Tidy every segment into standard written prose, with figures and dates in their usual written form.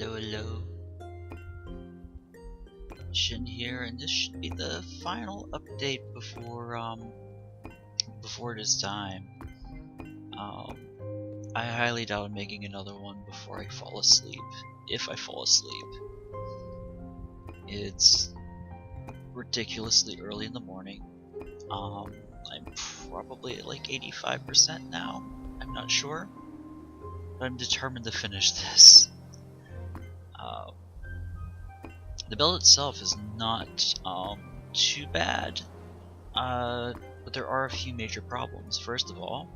Hello, hello. Shin here, and this should be the final update before it is time. I highly doubt making another one before I fall asleep. If I fall asleep. It's ridiculously early in the morning. I'm probably at like 85% now. I'm not sure. But I'm determined to finish this. The build itself is not too bad, but there are a few major problems. First of all,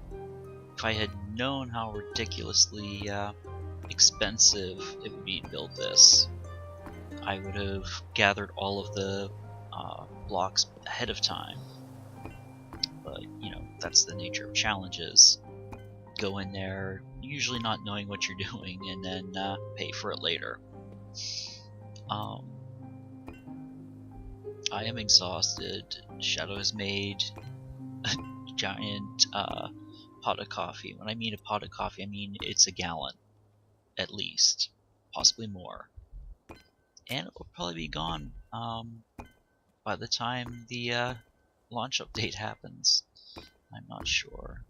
if I had known how ridiculously expensive it would be to build this, I would have gathered all of the blocks ahead of time. But, you know, that's the nature of challenges. Go in there, usually not knowing what you're doing, and then pay for it later. I am exhausted. Shadow has made a giant pot of coffee. When I mean a pot of coffee, I mean it's a gallon, at least, possibly more. And it will probably be gone by the time the launch update happens. I'm not sure.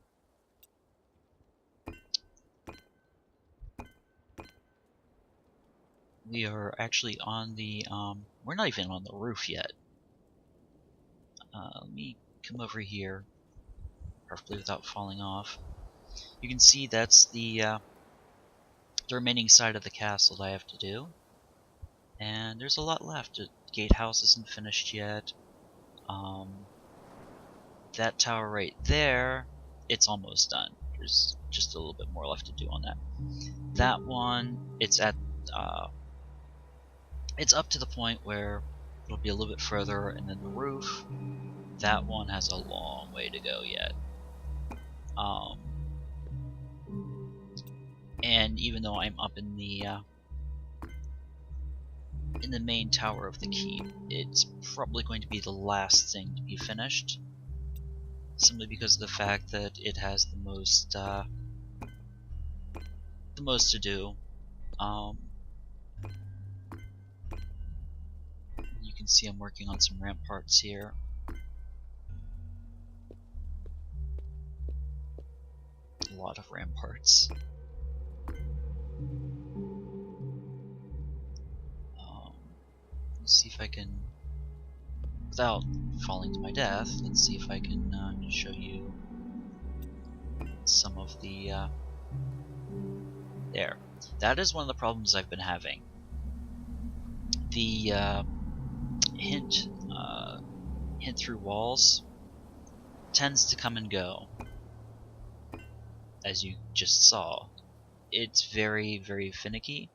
We are actually on the we're not even on the roof yet. Let me come over here, preferably without falling off. You can see that's the remaining side of the castle that I have to do. And there's a lot left. The gatehouse isn't finished yet. That tower right there, it's almost done. There's just a little bit more left to do on that. That one, it's at it's up to the point where it'll be a little bit further, and then the roof, that one has a long way to go yet. And even though I'm up in the main tower of the keep, it's probably going to be the last thing to be finished, simply because of the fact that it has the most to do. You can see I'm working on some ramparts here. A lot of ramparts. Let's see if I can, without falling to my death, let's see if I can show you some of the there. That is one of the problems I've been having. The hint through walls tends to come and go, as you just saw. It's very, very finicky,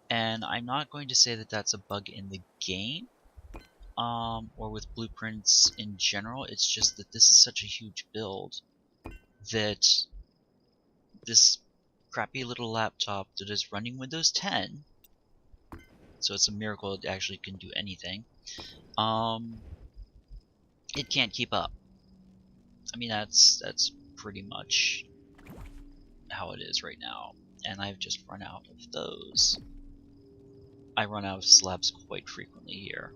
and I'm not going to say that that's a bug in the game, or with blueprints in general. It's just that this is such a huge build that this crappy little laptop that is running Windows 10, so it's a miracle it actually can do anything, it can't keep up. I mean, that's pretty much how it is right now, and I've just run out of those. I run out of slabs quite frequently here,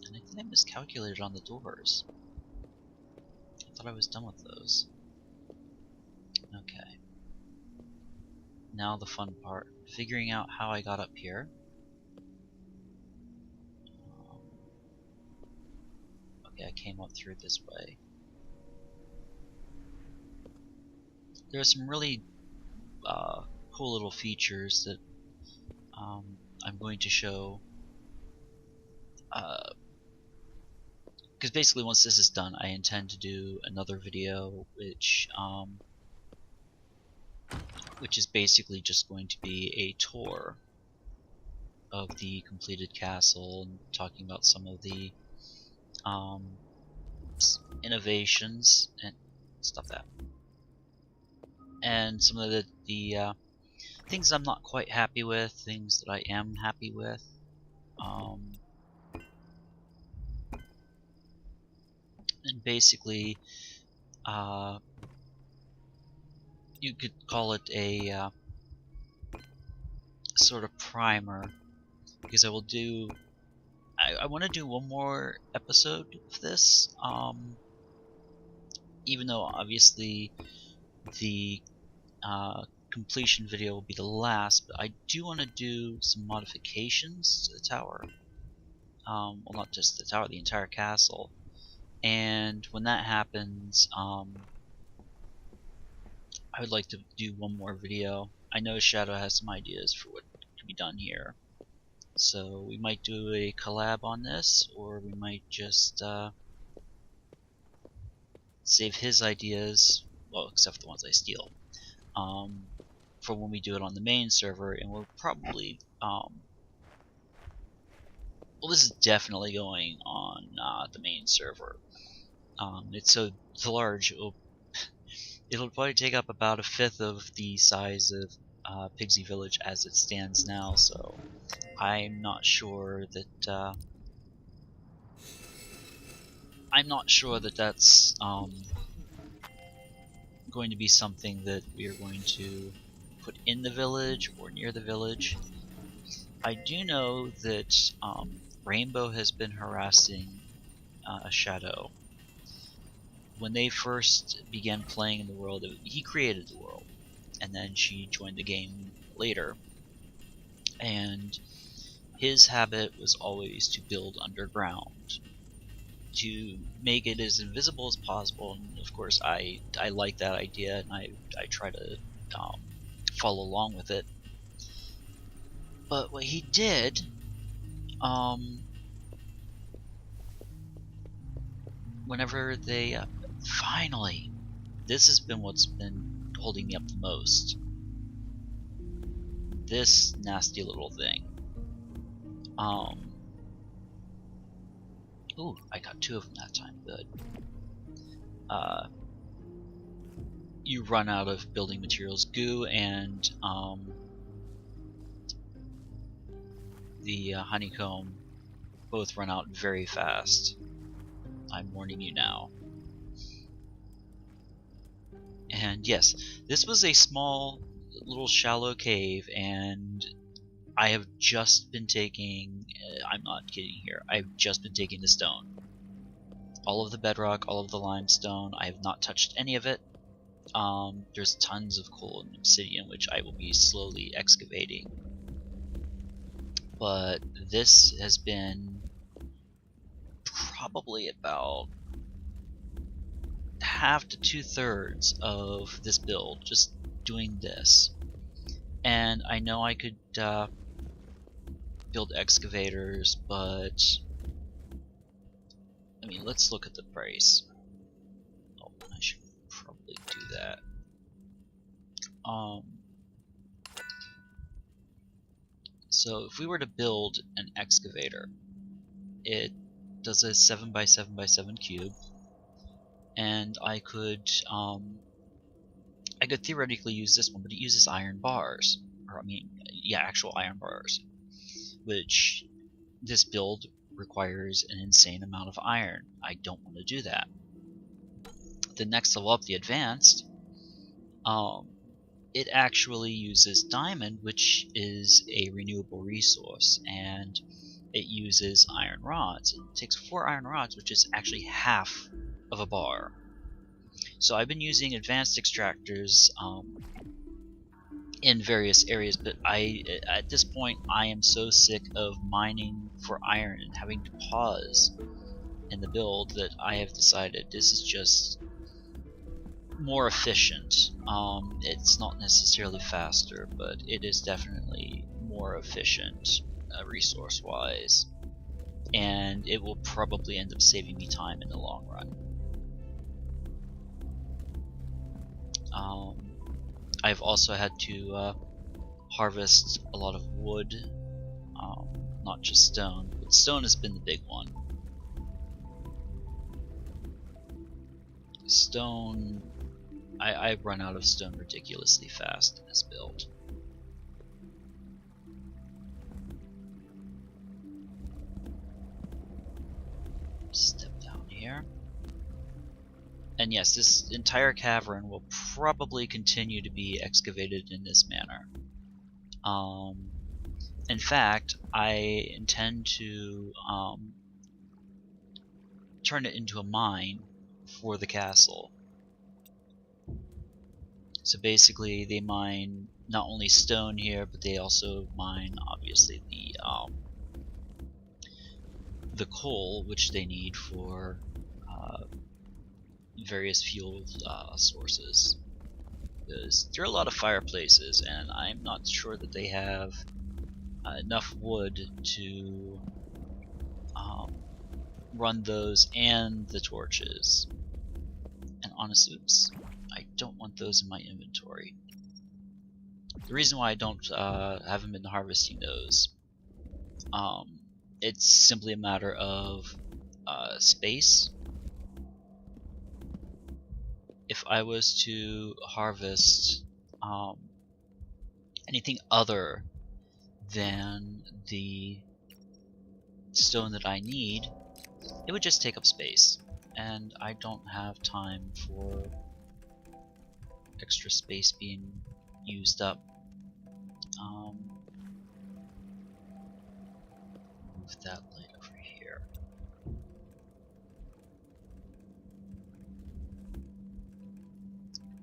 and I think I miscalculated on the doors. I thought I was done with those. Okay. Now the fun part, figuring out how I got up here. Okay, I came up through this way. There are some really cool little features that I'm going to show. Because basically once this is done, I intend to do another video which is basically just going to be a tour of the completed castle and talking about some of the innovations and stuff and some of the things I'm not quite happy with, things that I am happy with. And basically, you could call it a sort of primer, because I will do. I want to do one more episode of this, even though obviously the completion video will be the last, but I do want to do some modifications to the tower. Well, not just the tower, the entire castle. And when that happens, I would like to do one more video. I know Shadow has some ideas for what can be done here. So we might do a collab on this, or we might just save his ideas, well, except the ones I steal, for when we do it on the main server, and we'll probably, well, this is definitely going on the main server. It's so large, it'll probably take up about 1/5 of the size of Pigsy Village as it stands now, so I'm not sure that that's going to be something that we are going to put in the village or near the village. I do know that Rainbow has been harassing Shadow. When they first began playing in the world, he created the world, and then she joined the game later. And his habit was always to build underground, to make it as invisible as possible. And of course, I like that idea, and I try to follow along with it. But what he did, whenever they finally, this has been what's been holding me up the most. This nasty little thing. Ooh, I got 2 of them that time. Good. You run out of building materials. Goo and the honeycomb both run out very fast. I'm warning you now. And yes, this was a small, little shallow cave, and I have just been taking, I'm not kidding here, I've just been taking the stone. All of the bedrock, all of the limestone, I have not touched any of it. There's tons of coal and obsidian, which I will be slowly excavating. But this has been probably about 1/2 to 2/3 of this build, just doing this. And I know I could build excavators, but I mean, let's look at the price. Oh, I should probably do that. So if we were to build an excavator, it does a 7x7x7 cube, and I could theoretically use this one, but it uses iron bars, or I mean, yeah, actual iron bars, which this build requires an insane amount of iron. I don't want to do that. The next level up, the advanced, it actually uses diamond, which is a renewable resource, and it uses iron rods. It takes 4 iron rods, which is actually 1/2 of a bar. So I've been using advanced extractors in various areas, but at this point I am so sick of mining for iron and having to pause in the build that I have decided this is just more efficient. It's not necessarily faster, but it is definitely more efficient resource wise, and it will probably end up saving me time in the long run. I've also had to harvest a lot of wood, not just stone, but stone has been the big one. Stone, I run out of stone ridiculously fast in this build. Step down here. And yes, this entire cavern will probably continue to be excavated in this manner. In fact, I intend to turn it into a mine for the castle. So basically, they mine not only stone here, but they also mine, obviously, the coal, which they need for various fuel sources. Because there are a lot of fireplaces, and I'm not sure that they have enough wood to run those and the torches. And honestly, I don't want those in my inventory. The reason why I don't haven't been harvesting those, it's simply a matter of space. If I was to harvest anything other than the stone that I need, it would just take up space, and I don't have time for extra space being used up. Move that light over here.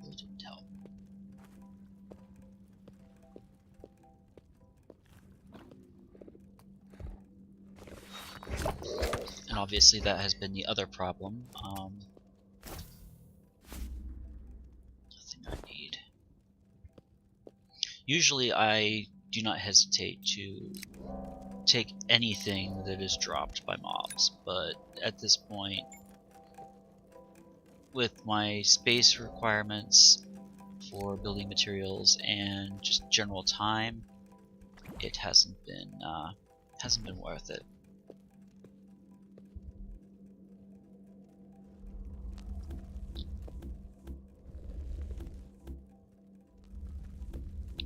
Really didn't help. And obviously that has been the other problem. Nothing I need. Usually I do not hesitate to take anything that is dropped by mobs, but at this point, with my space requirements for building materials and just general time, it hasn't been worth it.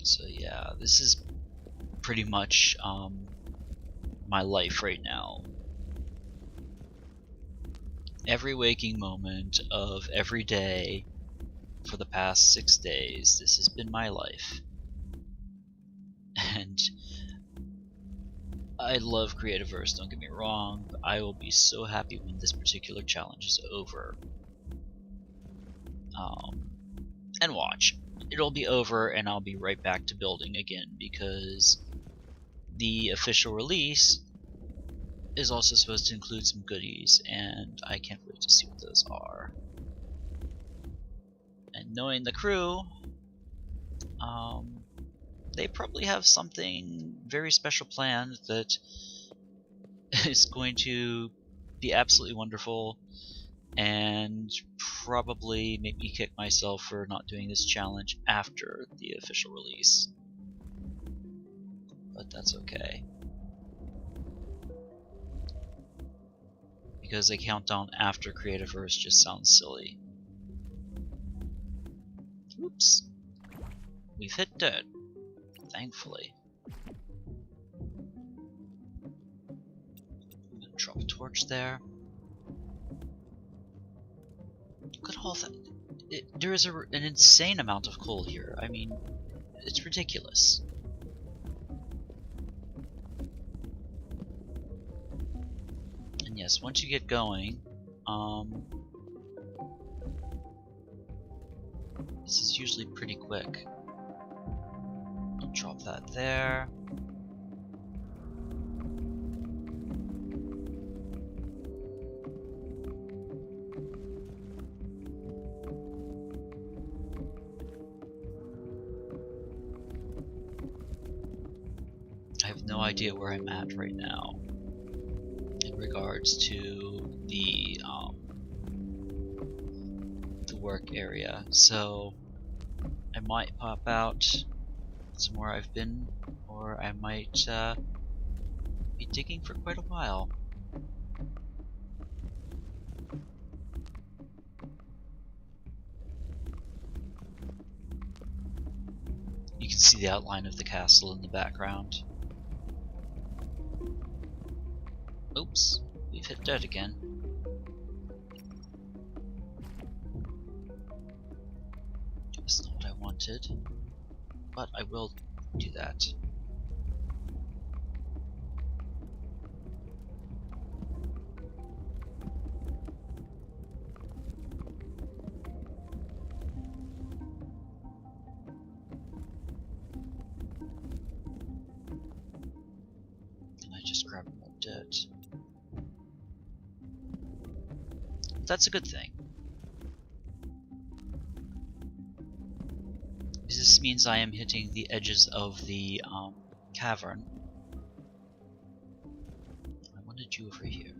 So yeah, this is pretty much my life right now. Every waking moment of every day for the past 6 days, this has been my life. And I love Creativerse, don't get me wrong, but I will be so happy when this particular challenge is over. And watch. It'll be over and I'll be right back to building again, because the official release is also supposed to include some goodies, and I can't wait to see what those are. And knowing the crew, they probably have something very special planned that is going to be absolutely wonderful, and probably make me kick myself for not doing this challenge after the official release. But that's okay, because a countdown after Creativerse just sounds silly. Oops. We've hit dirt, thankfully. I'm gonna drop a torch there. Look at all that. There is an insane amount of coal here. I mean, it's ridiculous. And yes, once you get going, this is usually pretty quick. I'll drop that there. I have no idea where I'm at right now in regards to the work area, so I might pop out somewhere I've been, or I might be digging for quite a while. You can see the outline of the castle in the background. Oops, we've hit dirt again. That's not what I wanted, but I will do that. just grabbing more dirt. That's a good thing. This means I am hitting the edges of the cavern. I wanted you over here.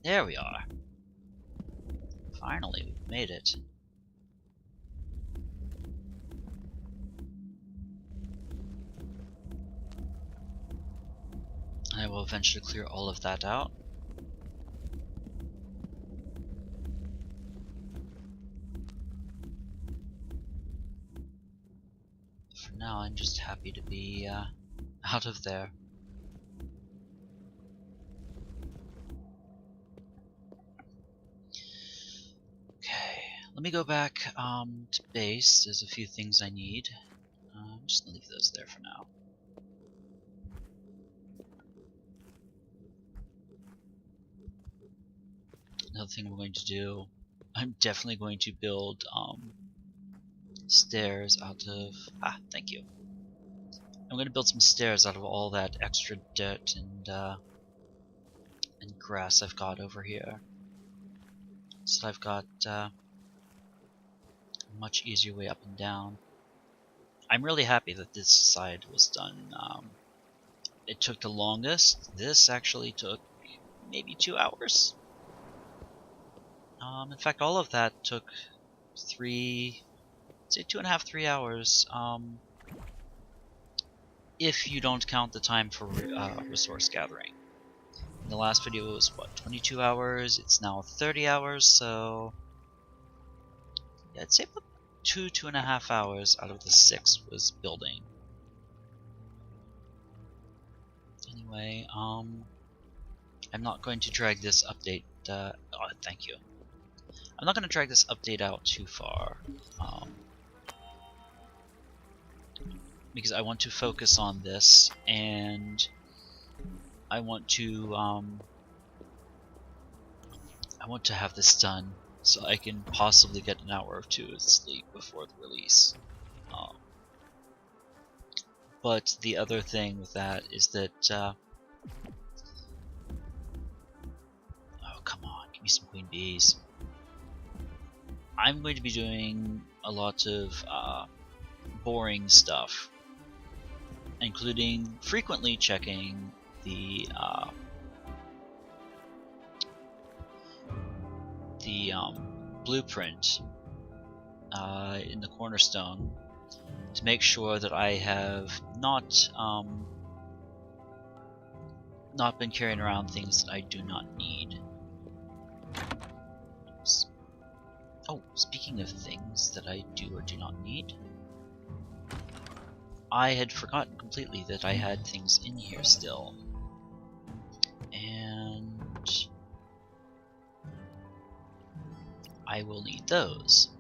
There we are. Finally, we've made it. I will eventually clear all of that out. For now, I'm just happy to be out of there. Let me go back to base. There's a few things I need. I'm just gonna leave those there for now. Another thing we're going to do, I'm definitely going to build stairs out of... thank you. I'm going to build some stairs out of all that extra dirt and grass I've got over here. So I've got a much easier way up and down. I'm really happy that this side was done. It took the longest. This actually took maybe 2 hours. In fact, all of that took 2.5, 3 hours. If you don't count the time for resource gathering. In the last video it was what, 22 hours? It's now 30 hours, so yeah, I'd say about 2.5 hours out of the 6 was building. Anyway, I'm not going to drag this update. Oh, thank you. I'm not going to drag this update out too far, because I want to focus on this, and I want to have this done so I can possibly get an hour or 2 of sleep before the release. But the other thing with that is that oh, come on, give me some queen bees. I'm going to be doing a lot of boring stuff, including frequently checking the blueprint in the cornerstone to make sure that I have not been carrying around things that I do not need. Oh, speaking of things that I do or do not need, I had forgotten completely that I had things in here still. And I will need those.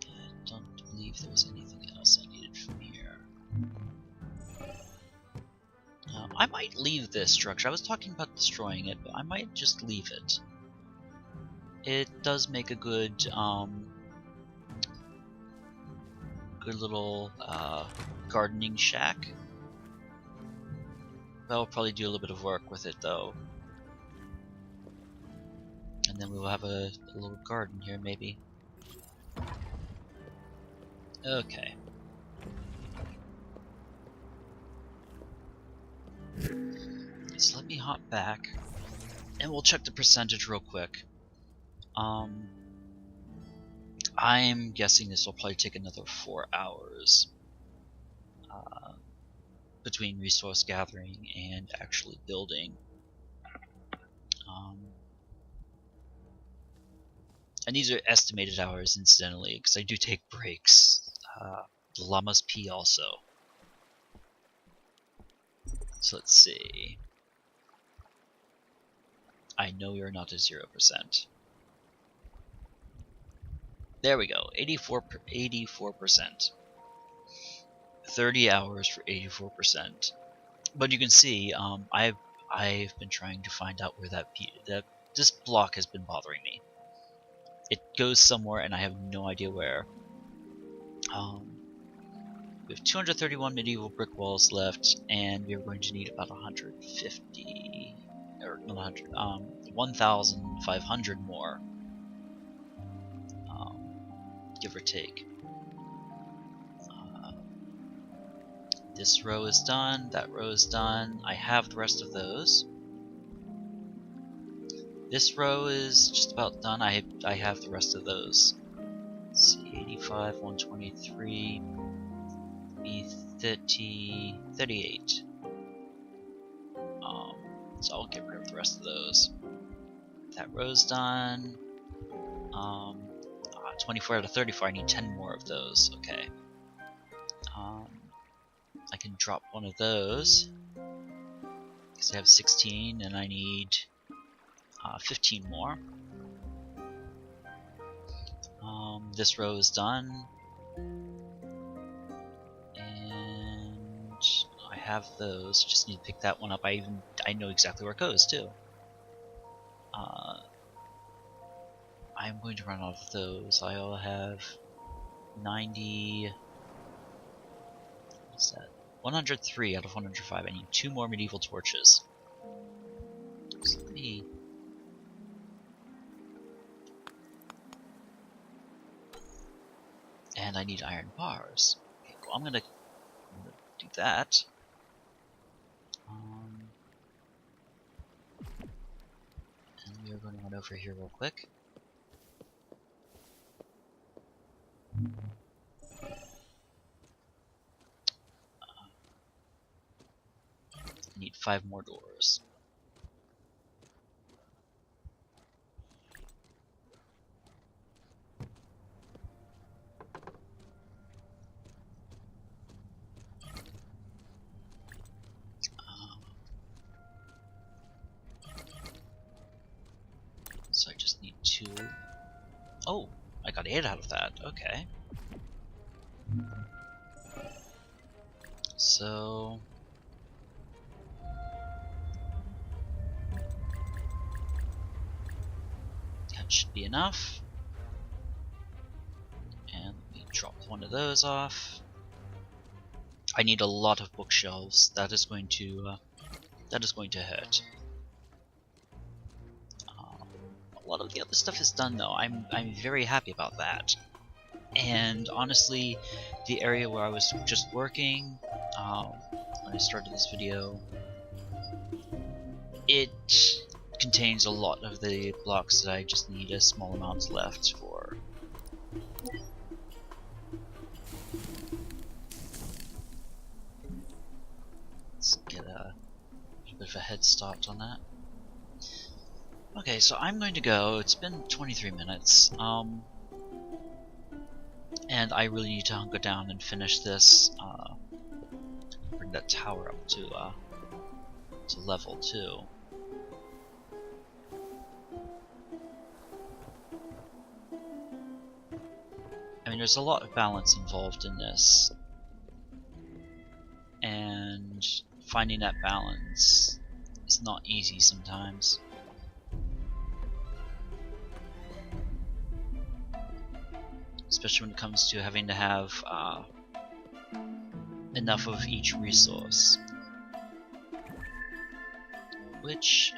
I don't believe there was anything else I needed from here. I might leave this structure. I was talking about destroying it, but I might just leave it. It does make a good little gardening shack. I'll probably do a little bit of work with it though. And then we'll have a little garden here maybe. Okay. So let me hop back and we'll check the percentage real quick. I'm guessing this will probably take another 4 hours between resource gathering and actually building. And these are estimated hours, incidentally, because I do take breaks. The llamas pee also. So let's see. I know you're not at 0%. There we go, 84%. 30 hours for 84%. But you can see, I've been trying to find out where this block has been bothering me. It goes somewhere, and I have no idea where. We have 231 medieval brick walls left, and we're going to need about 150, or not 100, 1,500 more, give or take. This row is done, that row is done. I have the rest of those. This row is just about done. I have the rest of those. Let's see, 85, 123, B30, 38. So I'll get rid of the rest of those. That row's done. 24 out of 34. I need 10 more of those. Okay. I can drop one of those because I have 16, and I need 15 more. This row is done, and I have those. Just need to pick that one up. I know exactly where it goes too. I'm going to run out of those. I'll have 90. What's that? 103 out of 105. I need 2 more medieval torches. So let me. And I need iron bars. Okay, cool. I'm gonna do that. And we're going to run over here real quick. I need 5 more doors. So I just need 2. Oh, I got 8 out of that. Okay. So that should be enough. And let me drop one of those off. I need a lot of bookshelves. That is going to hurt. A lot of the other stuff is done though. I'm very happy about that. And honestly, the area where I was just working when I started this video, it contains a lot of the blocks that I just need a small amount left for. Let's get a bit of a head start on that. Okay, so I'm going to go. It's been 23 minutes, and I really need to hunker down and finish this. Bring that tower up to level 2. I mean, there's a lot of balance involved in this, and finding that balance is not easy sometimes. Especially when it comes to having to have enough of each resource. Which,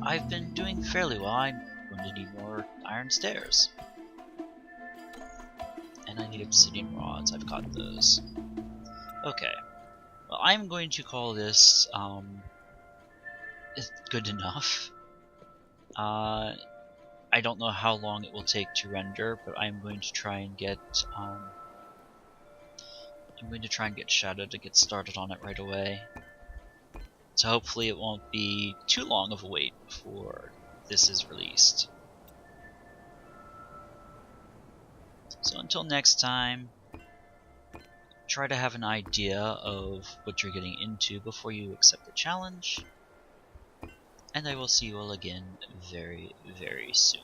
I've been doing fairly well. I'm going to need more iron stairs. And I need obsidian rods. I've got those. Okay. Well, I'm going to call this, good enough. I don't know how long it will take to render, but I'm going to try and get Shadow to get started on it right away. So hopefully it won't be too long of a wait before this is released. So until next time, try to have an idea of what you're getting into before you accept the challenge. and I will see you all again very, very soon.